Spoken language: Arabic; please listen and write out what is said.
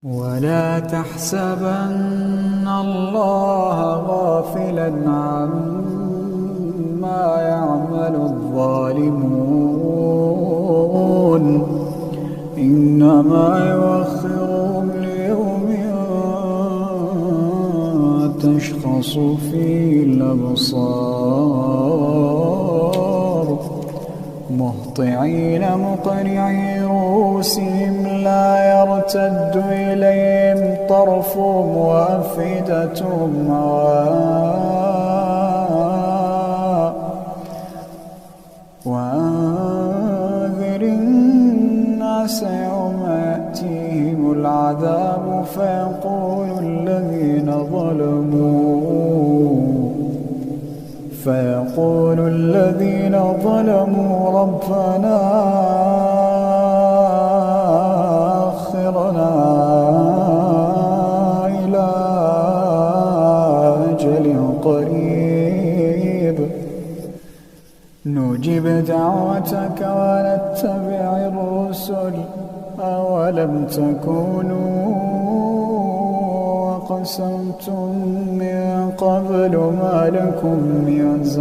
ولا تحسبن الله غافلا عما يعمل الظالمون إنما يؤخرهم ليوم تشخص فيه الأبصار مهطعين مقنعي رؤوسهم لا يرتد إليهم طرفهم وأفئدتهم هواء وأنذر الناس يوم يأتيهم العذاب فيقول الذين ظلموا ربنا أخرنا إلى أجل قريب نجب دعوتك ونتبع الرسل أولم تكونوا أقسمتم من قبل ما لكم من زحف